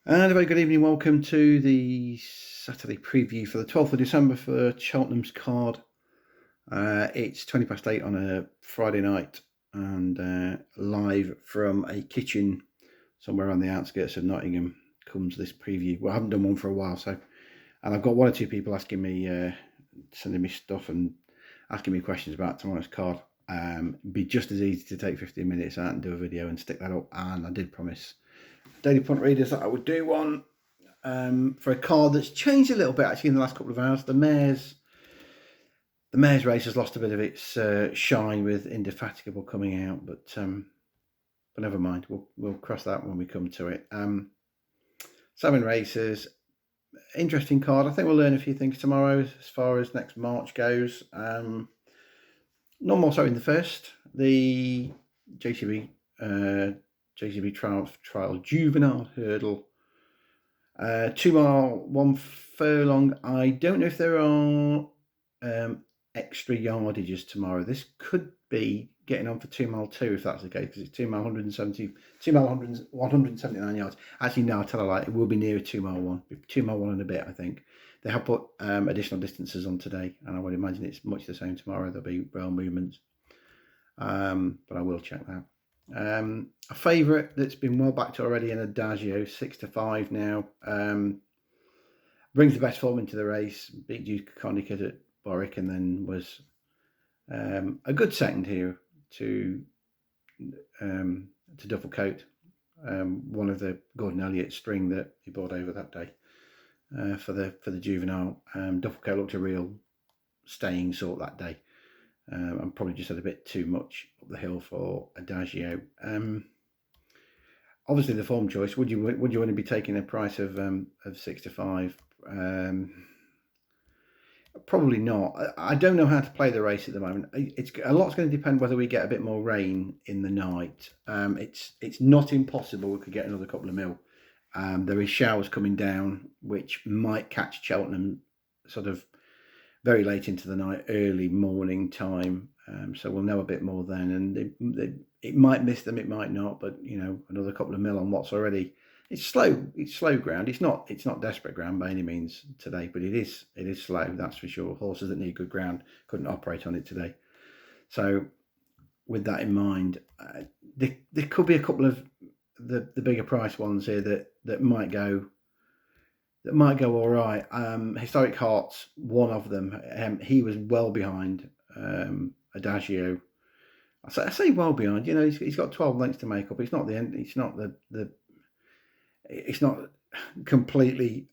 And a very good evening. Welcome to the Saturday preview for the 12th of December for Cheltenham's card. It's 20 past 8 on a Friday night and live from a kitchen somewhere on the outskirts of Nottingham comes this preview. Well, I haven't done one for a while, and I've got one or two people asking me, sending me stuff and asking me questions about tomorrow's card. It'd be just as easy to take 15 minutes out and do a video and stick that up, and I did promise Daily Punt readers that I would do one for a card that's changed a little bit actually in the last couple of hours. The Mares race has lost a bit of its shine with Indefatigable coming out, but never mind. We'll cross that when we come to it. 7 races, interesting card. I think we'll learn a few things tomorrow as far as next March goes. Not more so in the first. The JCB trial juvenile hurdle. 2 mile, 1 furlong. I don't know if there are extra yardages tomorrow. This could be getting on for 2 mile 2 if that's the case, because it's 2 mile 179 yards. Actually, no, I tell a lie. It will be nearer 2 mile 1. 2 mile 1 and a bit, I think. They have put additional distances on today, and I would imagine it's much the same tomorrow. There'll be rail movements, but I will check that. A favourite that's been well backed already in Adagio, 6-5 now. Brings the best form into the race. Beat Duke Connecticut at Warwick, and then was a good second here to Dufflecoat, one of the Gordon Elliott string that he brought over that day for the juvenile. Dufflecoat looked a real staying sort that day. And probably just had a bit too much up the hill for Adagio. Obviously, the form choice. Would you want to be taking a price of 6-5? Probably not. I don't know how to play the race at the moment. It's a lot's going to depend whether we get a bit more rain in the night. It's not impossible we could get another couple of mil. There is showers coming down, which might catch Cheltenham sort of very late into the night, early morning time. So we'll know a bit more then, and it might miss them, it might not. But another couple of mil on what's already it's slow ground. It's not desperate ground by any means today, but it is slow. That's for sure. Horses that need good ground couldn't operate on it today. So with that in mind, there could be a couple of the bigger price ones here that might go. That might go all right. Historic Hearts, one of them. He was well behind Adagio. I say well behind. He's got 12 lengths to make up. It's not the end. It's not It's not completely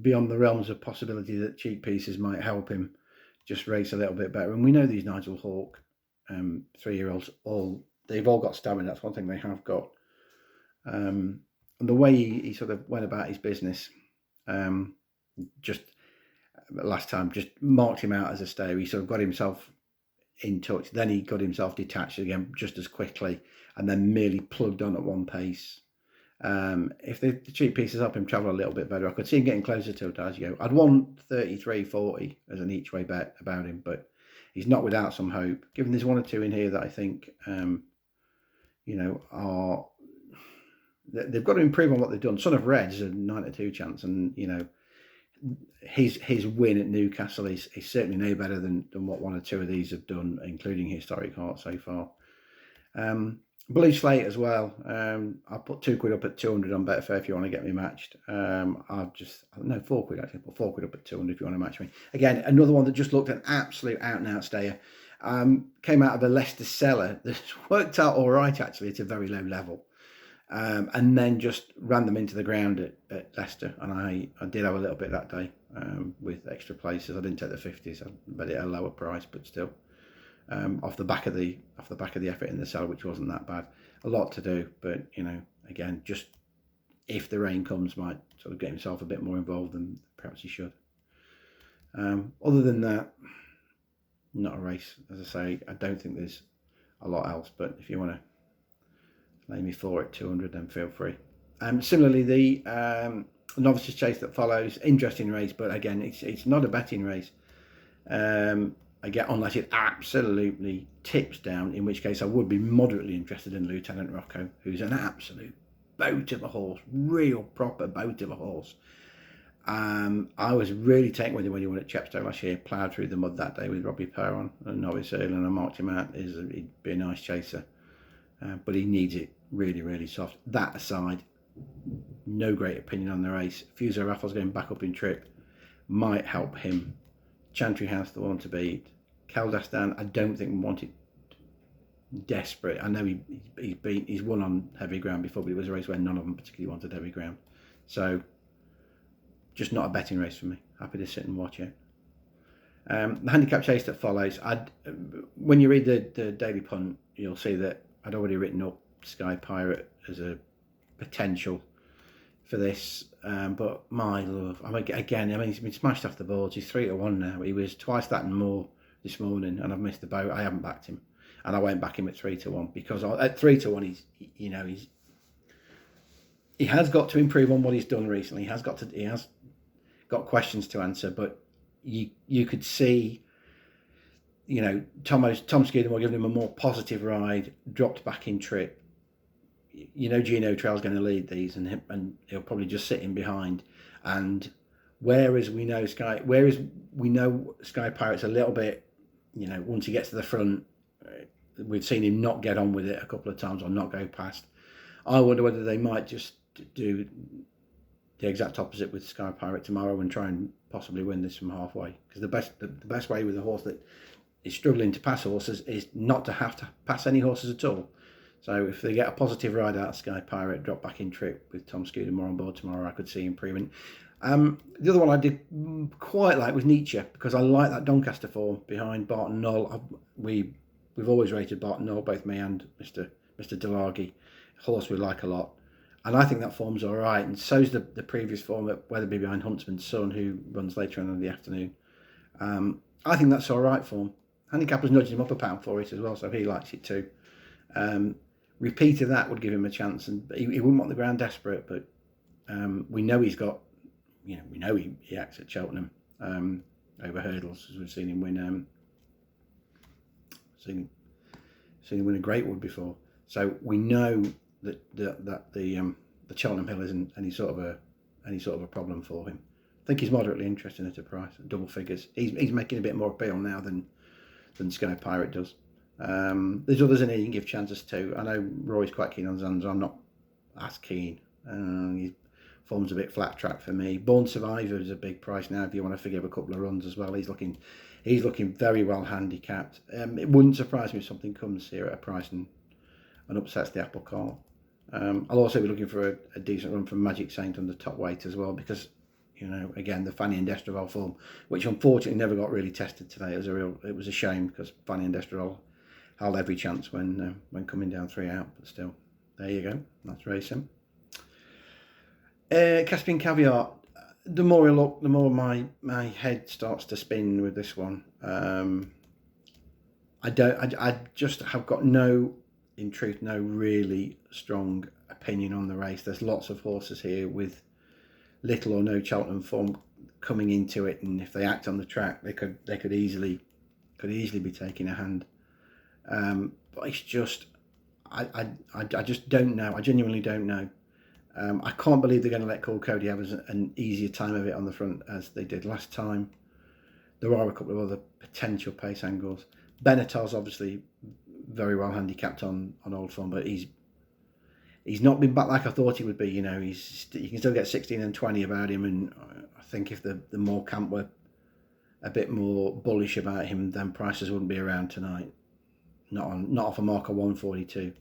beyond the realms of possibility that cheap pieces might help him just race a little bit better. And we know these Nigel Hawke 3-year-olds they've all got stamina. That's one thing they have got. And the way he sort of went about his business, just last time, just marked him out as a stayer. He sort of got himself in touch. Then he got himself detached again just as quickly, and then merely plugged on at one pace. If the cheap pieces help him travel a little bit better, I could see him getting closer to Adagio. I'd want 33.40 as an each way bet about him, but he's not without some hope. Given there's 1 or 2 in here that I think, are. They've got to improve on what they've done. Son of Red's a 9-2 chance, and his win at Newcastle is certainly no better than what 1 or 2 of these have done, including Historic Heart so far. Blue Slate as well. I'll put £2 up at 200 on Betfair if you want to get me matched. £4 actually. Put £4 up at 200 if you want to match me. Again, another one that just looked an absolute out and out stayer. Came out of a Leicester cellar that's worked out all right actually at a very low level. And then just ran them into the ground at Leicester, and I did have a little bit that day with extra places. I didn't take the 50s, I bet it at a lower price, but still off the back of the effort in the cellar, which wasn't that bad. A lot to do, but again, just if the rain comes, might sort of get himself a bit more involved than perhaps he should. Other than that, not a race. As I say, I don't think there's a lot else, but if you want to lay me 4 at 200, then feel free. Similarly, the Novices Chase that follows, interesting race, but again, it's not a betting race. Again, unless it absolutely tips down, in which case I would be moderately interested in Lieutenant Rocco, who's an absolute boat of a horse, real proper boat of a horse. I was really taken with him when he won at Chepstow last year, ploughed through the mud that day with Robbie Power on a novice early, and I marked him out. He'd be a nice chaser, but he needs it really, really soft. That aside, no great opinion on the race. Fuso Raffles going back up in trip might help him. Chantry House, the one to beat. Keldastan, I don't think we wanted desperate. I know he's won on heavy ground before, but it was a race where none of them particularly wanted heavy ground. So just not a betting race for me. Happy to sit and watch it. The handicap chase that follows, when you read the Daily Punt, you'll see that I'd already written up Sky Pirate as a potential for this, but my love, he's been smashed off the boards. He's 3-1 now. He was twice that and more this morning, and I've missed the boat. I haven't backed him, and I won't back him at 3-1 because at 3-1 he has got to improve on what he's done recently. He has got questions to answer, but you could see, Tom Scudamore giving him a more positive ride, dropped back in trip. Gino Trail's going to lead these, and he'll probably just sit in behind. And whereas we know Sky Pirate's a little bit, once he gets to the front, we've seen him not get on with it a couple of times or not go past. I wonder whether they might just do the exact opposite with Sky Pirate tomorrow and try and possibly win this from halfway. Because the best way with a horse that is struggling to pass horses is not to have to pass any horses at all. So if they get a positive ride out of Sky Pirate, drop back in trip with Tom Scudamore on board tomorrow, I could see improvement. The other one I did quite like was Nietzsche, because I like that Doncaster form behind Barton Knoll. We've always rated Barton Knoll, both me and Mr. Delagi, horse we like a lot. And I think that form's all right, and so's the previous form at Weatherby behind Huntsman's Son, who runs later on in the afternoon. I think that's all right form. Handicapper's nudged him up a pound for it as well, so he likes it too. Repeat of that would give him a chance, and he wouldn't want the ground desperate, but we know he's got, we know he acts at Cheltenham over hurdles, as we've seen him win. Seen him win a Greatwood before, so we know that the Cheltenham Hill isn't any sort of a problem for him. I think he's moderately interesting at a price, at double figures. He's making a bit more appeal now than Sky Pirate does. There's others in here you can give chances to. I know Roy's quite keen on Zanza. I'm not as keen. His form's a bit flat track for me. Born Survivor is a big price now if you want to forgive a couple of runs as well. He's looking very well handicapped. It wouldn't surprise me if something comes here at a price and upsets the apple cart. I'll also be looking for a decent run from Magic Saint on the top weight as well, because again, the Fanny and Destreville form, which unfortunately never got really tested today. It was a shame, because Fanny and Destreville held every chance when coming down 3 out, but still, there you go. That's racing. Caspian Caviar. The more I look, the more my head starts to spin with this one. I just have got no really strong opinion on the race. There's lots of horses here with little or no Cheltenham form coming into it, and if they act on the track, they could easily be taking a hand. But it's just, I just don't know. I genuinely don't know. I can't believe they're going to let Cool Cody have an easier time of it on the front as they did last time. There are a couple of other potential pace angles. Benatar's obviously very well handicapped on old form, but he's not been back like I thought he would be. You can still get 16 and 20 about him, and I think if the more camp were a bit more bullish about him, then prices wouldn't be around tonight. Not off a mark of 142.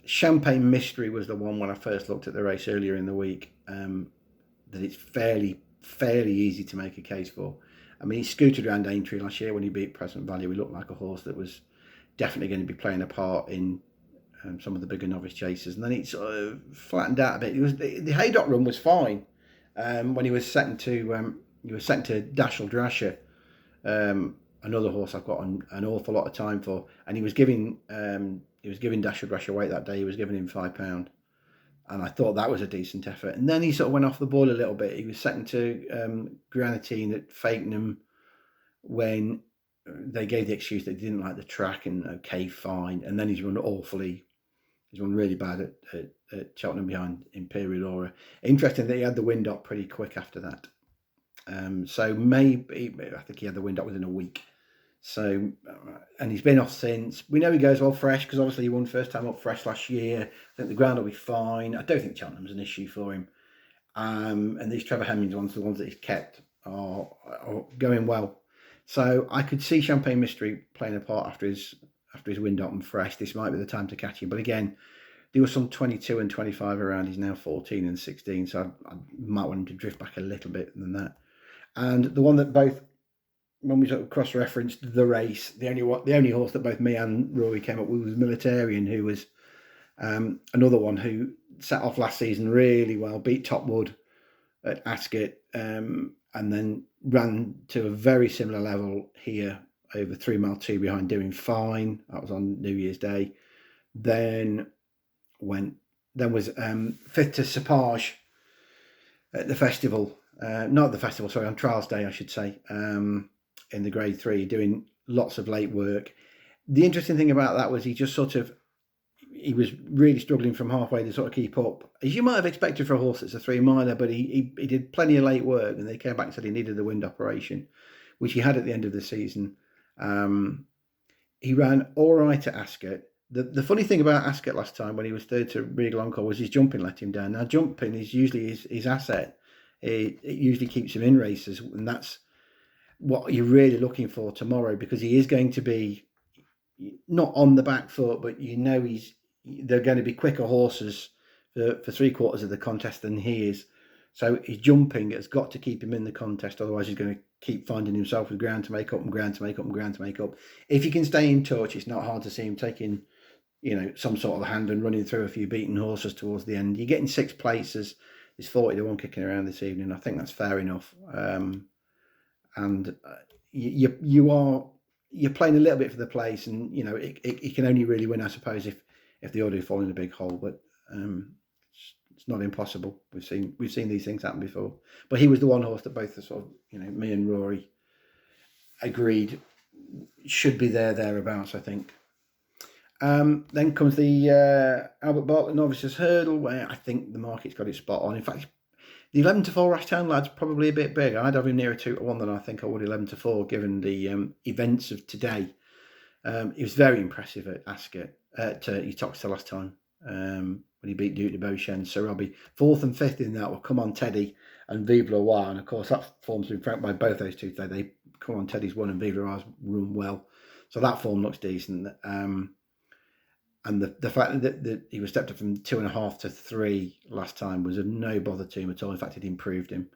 Champagne Mystery was the one when I first looked at the race earlier in the week, that it's fairly easy to make a case for. I mean, he scooted around Aintree last year when he beat Present Value. He looked like a horse that was definitely going to be playing a part in some of the bigger novice chasers, and then it sort of flattened out a bit. The Haydock run was fine when he was second to Dashel Drasher, another horse I've got an awful lot of time for, and he was giving Dashel Drasher weight that day. He was giving him £5, and I thought that was a decent effort. And then he sort of went off the boil a little bit. He was second to Granatine at Fakenham when they gave the excuse they didn't like the track, and okay, fine. And then he's run awfully He's won really bad at Cheltenham behind Imperial Aura. Interesting that he had the wind up pretty quick after that. So maybe, I think he had the wind up within a week. So, and he's been off since. We know he goes well fresh because obviously he won first time up fresh last year. I think the ground will be fine. I don't think Cheltenham's an issue for him. And these Trevor Hemmings ones, the ones that he's kept, are going well. So I could see Champagne Mystery playing a part after his wind up and fresh. This might be the time to catch him. But again, there was some 22 and 25 around. He's now 14 and 16. So I might want him to drift back a little bit than that. And the one that both, when we sort of cross-referenced the race, the only horse that both me and Rory came up with was Militarian, who was another one who set off last season really well, beat Topwood at Ascot, and then ran to a very similar level here over 3 mile 2 behind, doing fine. That was on New Year's Day. Then was fifth to Sapage at the festival, not the festival, sorry, on Trials Day, I should say, in the Grade 3, doing lots of late work. The interesting thing about that was he was really struggling from halfway to sort of keep up, as you might have expected for a horse that's a 3 miler, but he did plenty of late work, and they came back and said he needed the wind operation, which he had at the end of the season. He ran all right at Ascot. The funny thing about Ascot last time, when he was third to Regal Encore, was his jumping let him down. Now, jumping is usually his asset. It usually keeps him in races, and that's what you're really looking for tomorrow, because he is going to be not on the back foot, but they're going to be quicker horses for 3/4 of the contest than he is. So his jumping has got to keep him in the contest, otherwise he's going to keep finding himself with ground to make up and ground to make up and ground to make up. If he can stay in touch, it's not hard to see him taking, some sort of hand and running through a few beaten horses towards the end. You're getting 6 places. There's 40 to 1 kicking around this evening. I think that's fair enough. And you're playing a little bit for the place, and it can only really win, I suppose, if the order fall in a big hole. But it's not impossible. We've seen these things happen before. But he was the one horse that both the sort of me and Rory agreed should be thereabouts, I think. Then comes the Albert Bartlett Novices Hurdle, where I think the market's got it spot on. In fact, the 11 to 4 Ashtown Lad's probably a bit big. I'd have him nearer 2 to 1 than I think I would 11 to 4, given the events of today. He was very impressive at Ascot. He talked to last time when he beat Duke de Beauchesne, Sir Robbie. 4th and 5th in that will Come On Teddy and Vive Le Roi. And of course, that form's been franked by both those two today. They Come On Teddy's won and Vive Le Roi's run well. So that form looks decent. And the fact that he was stepped up from 2.5 to 3 last time was a no bother to him at all. In fact, it improved him.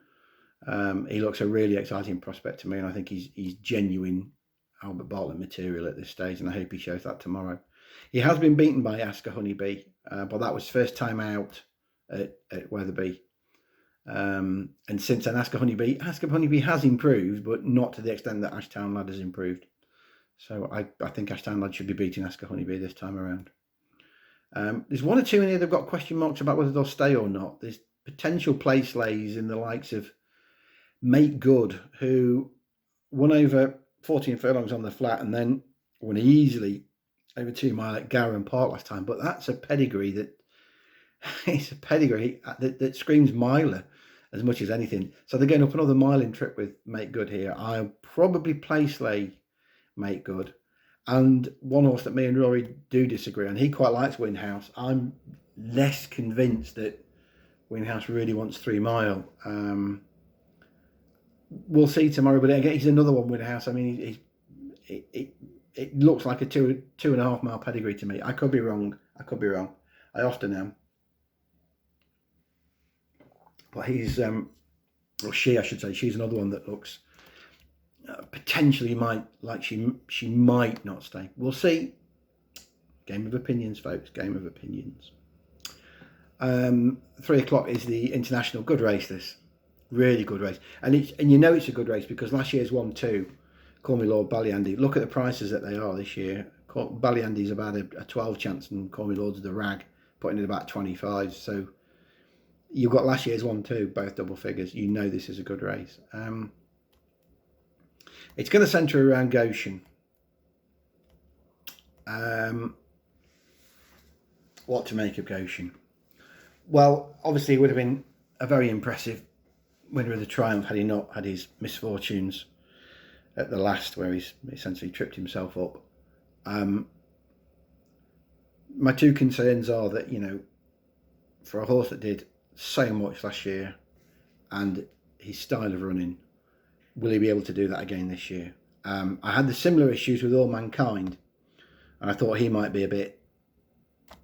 He looks a really exciting prospect to me, and I think he's genuine Albert Bartlett material at this stage, and I hope he shows that tomorrow. He has been beaten by Asker Honeybee, but that was first time out at Wetherby. And since then, Asker Honeybee has improved, but not to the extent that Ashtown Lad has improved. So I think Ashtown Lad should be beating Asker Honeybee this time around. There's 1 or 2 in here that have got question marks about whether they'll stay or not. There's potential place lays in the likes of Make Good, who won over 14 furlongs on the flat and then won easily over 2 mile at Gowran Park last time. But that's a pedigree that screams miler as much as anything. So they're going up another miling trip with Make Good here. I'll probably place lay Make Good. And one horse that me and Rory do disagree on, he quite likes Winhouse. I'm less convinced that Winhouse really wants 3 mile. We'll see tomorrow, but again, he's another one, Winhouse. I mean, it looks like a 2.5 mile pedigree to me. I could be wrong. I often am. But he's, or she, I should say, she's another one that looks potentially she might not stay. We'll see. Game of opinions, folks. Game of opinions. 3 o'clock is the International. Good race, this. Really good race. And it's a good race because last year's 1-2, Call Me Lord, Ballyandy. Look at the prices that they are this year. Ballyandy's about a 12 chance and Call Me Lord's the rag, putting in about 25. So you've got last year's 1-2, both double figures. You know this is a good race. It's going to centre around Goshen. What to make of Goshen? Well, obviously, it would have been a very impressive winner of the Triumph had he not had his misfortunes at the last, where he's essentially tripped himself up. My two concerns are that, for a horse that did so much last year and his style of running, will he be able to do that again this year? I had the similar issues with All Mankind, and I thought he might be a bit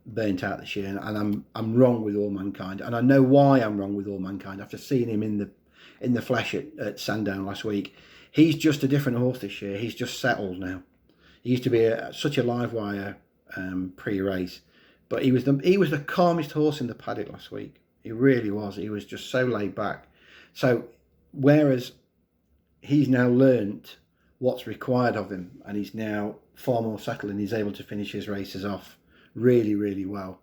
burnt out this year, and I'm wrong with All Mankind, and I know why I'm wrong with All Mankind after seeing him in the flesh at Sandown last week. He's just a different horse this year. He's just settled now. He used to be such a live wire pre-race, but he was the calmest horse in the paddock last week. He really was. He was just so laid back. So whereas he's now learnt what's required of him, and he's now far more settled, and he's able to finish his races off really, really well.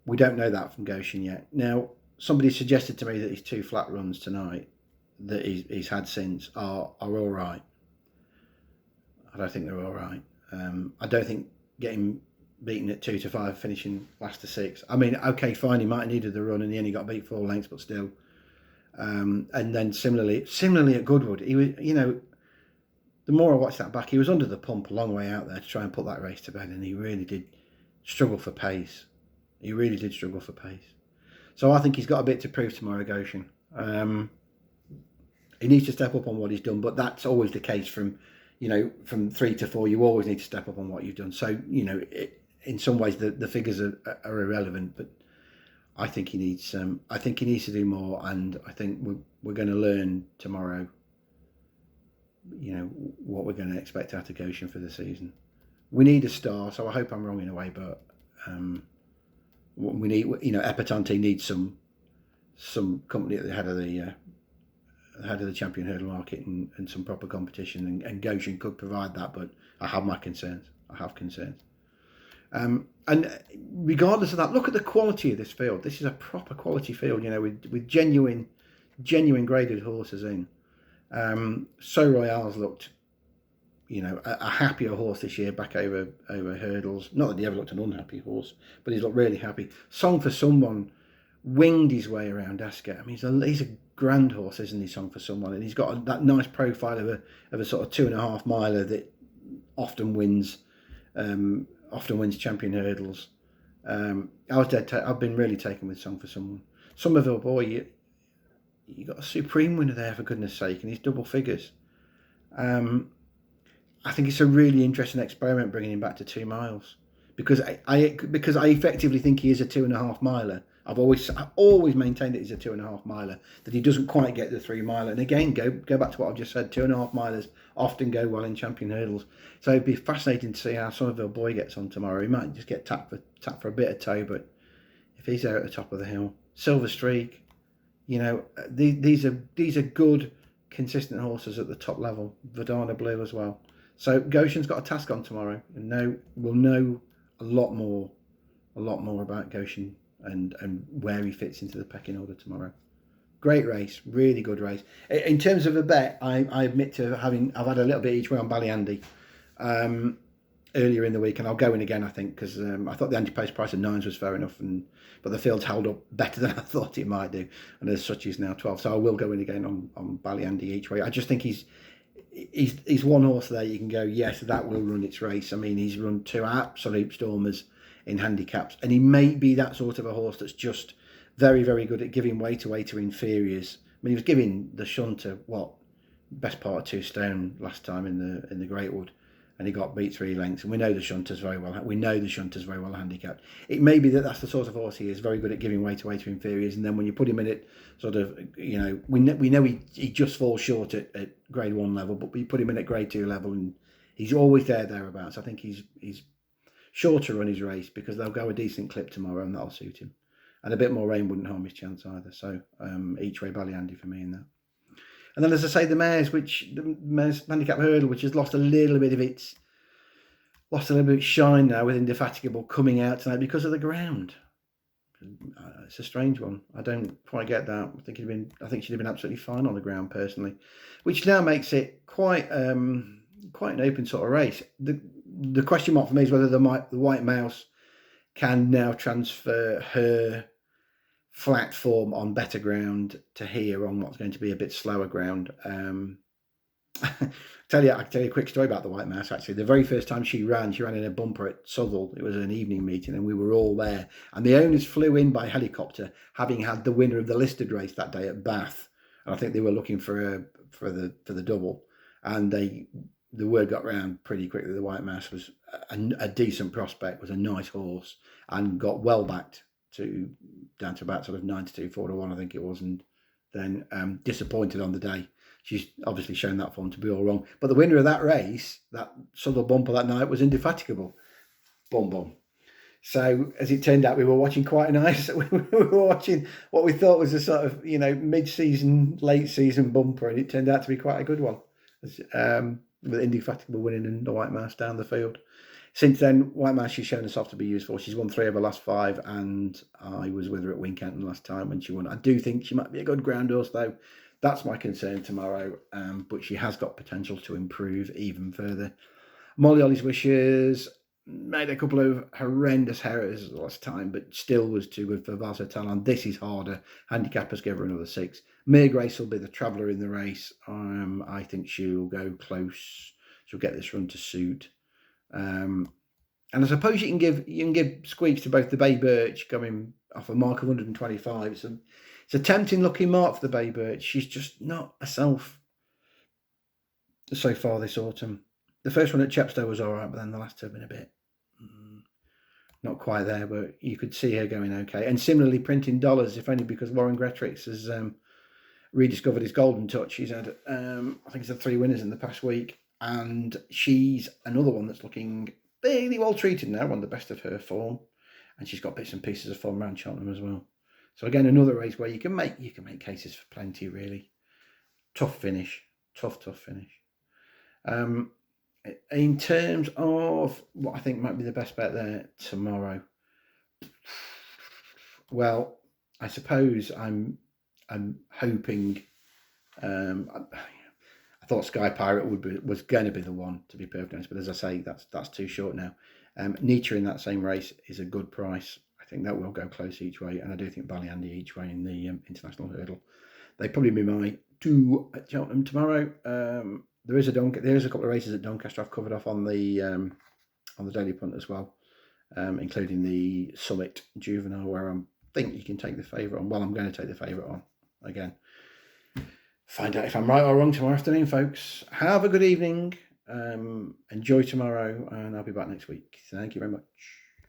We don't know that from Goshen yet. Now, somebody suggested to me that his two flat runs tonight that he's had since are all right. I don't think they're all right. I don't think getting beaten at 2 to 5, finishing last to 6. I mean, okay, fine, he might have needed the run and he only got beat 4 lengths, but still. And then similarly at Goodwood, he was, the more I watched that back, he was under the pump a long way out there to try and put that race to bed, and he really did struggle for pace. He really did struggle for pace. So I think he's got a bit to prove tomorrow, Goshen. He needs to step up on what he's done, but that's always the case from 3 to 4. You always need to step up on what you've done. So, in some ways the figures are irrelevant, but I think he needs to do more, and I think we're going to learn tomorrow, what we're going to expect out of Goshen for the season. We need a star, so I hope I'm wrong in a way, but we need, Epatante needs some company at the head of the champion hurdle market and some proper competition, and Goshen could provide that, but I have my concerns. And regardless of that, look at the quality of this field. This is a proper quality field, with genuine graded horses in. So Royale's looked, a happier horse this year back over hurdles. Not that he ever looked an unhappy horse, but he's looked really happy. Song for Someone winged his way around Ascot. I mean, he's a grand horse, isn't he, Song for Someone? And he's got that nice profile of a sort of 2.5 miler that often wins champion hurdles. I've been really taken with Song for Someone. Somerville Boy, you got a supreme winner there, for goodness sake, and he's double figures. I think it's a really interesting experiment bringing him back to 2 miles, because I effectively think he is a 2.5 miler. I've always maintained that he's a 2.5 miler, that he doesn't quite get the 3 miler. And again, go back to what I've just said. 2.5 milers often go well in champion hurdles. So it'd be fascinating to see how Somerville Boy gets on tomorrow. He might just get tapped for a bit of toe, but if he's there at the top of the hill, Silver Streak, these are good, consistent horses at the top level. Verdana Blue as well. So Goshen's got a task on tomorrow, and we'll know a lot more about Goshen and where he fits into the pecking order tomorrow. Great race, really good race. In terms of a bet, I admit to I've had a little bit each way on Ballyandy earlier in the week, and I'll go in again, I think, because I thought the anti-post price of 9s was fair enough, but the field's held up better than I thought it might do, and as such he's now 12, so I will go in again on Ballyandy each way. I just think he's one horse there you can go, yes, that will run its race. I mean, he's run 2 absolute stormers in handicaps, and he may be that sort of a horse that's just very, very good at giving way to inferiors. I mean, he was giving the shunter best part of 2 stone last time in the Greatwood, and he got beat 3 lengths. And we know the shunter's very well handicapped. It may be that that's the sort of horse he is, very good at giving way to inferiors. And then when you put him in it, sort of, we know he just falls short at grade 1 level, but we put him in at grade 2 level, and he's always thereabouts. I think he's sure to run his race, because they'll go a decent clip tomorrow, and that'll suit him. And a bit more rain wouldn't harm his chance either. So each way Ballyandy for me in that. And then, as I say, the mares handicap hurdle, which has lost a little bit of its shine now with Indefatigable coming out tonight because of the ground. It's a strange one. I don't quite get that. I think she'd have been absolutely fine on the ground personally, which now makes it quite an open sort of race. The question mark for me is whether the White Mouse can now transfer her flat form on better ground to here on what's going to be a bit slower ground. I can tell you a quick story about the White Mouse. Actually, the very first time she ran in a bumper at Southall. It was an evening meeting, and we were all there. And the owners flew in by helicopter, having had the winner of the listed race that day at Bath. And I think they were looking for the double. And the word got round pretty quickly. The White Mouse was a decent prospect, was a nice horse, and got well backed down to about sort of 9-2, 4-1, I think it was, and then disappointed on the day. She's obviously shown that form to be all wrong. But the winner of that race, that Southall bumper that night, was indefatigable. Boom, boom. So as it turned out, we were watching quite a nice. We were watching what we thought was a sort of mid-season, late-season bumper, and it turned out to be quite a good one. With Indefatigable winning and the White Mouse down the field. Since then, White Mouse, she's shown herself to be useful. She's won 3 of her last 5, and I was with her at Wincanton last time when she won. I do think she might be a good ground horse, though. That's my concern tomorrow, but she has got potential to improve even further. Molly Ollie's Wishes made a couple of horrendous errors last time, but still was too good for Vaso Talon. This is harder. Handicappers give her another 6. Mere Grace will be the traveller in the race. I think she'll go close. She'll get this run to suit. And I suppose you can give squeaks to both the Bay Birch coming off a mark of 125. It's a tempting looking mark for the Bay Birch. She's just not herself so far this autumn. The first one at Chepstow was all right, but then the last 2 have been a bit not quite there, but you could see her going okay. And similarly, Printing Dollars, if only because Warren Gretrix has rediscovered his golden touch. He's had, I think he's had 3 winners in the past week, and she's another one that's looking fairly well treated now, on the best of her form, and she's got bits and pieces of form around Cheltenham as well. So again, another race where you can make cases for plenty, really. Tough finish. Tough finish. In terms of what I think might be the best bet there tomorrow, well, I suppose I'm hoping. I thought Sky Pirate was going to be the one, to be perfectly honest, but as I say, that's too short now. Nietzsche in that same race is a good price. I think that will go close each way, and I do think Ballyandy each way in the international hurdle. They'd probably be my 2 at Cheltenham tomorrow. There is a couple of races at Doncaster I've covered off on the Daily Punt as well, including the Summit Juvenile, where I think you can take the favourite on. Well, I'm going to take the favourite on again. Find out if I'm right or wrong tomorrow afternoon, folks. Have a good evening. Enjoy tomorrow, and I'll be back next week. Thank you very much.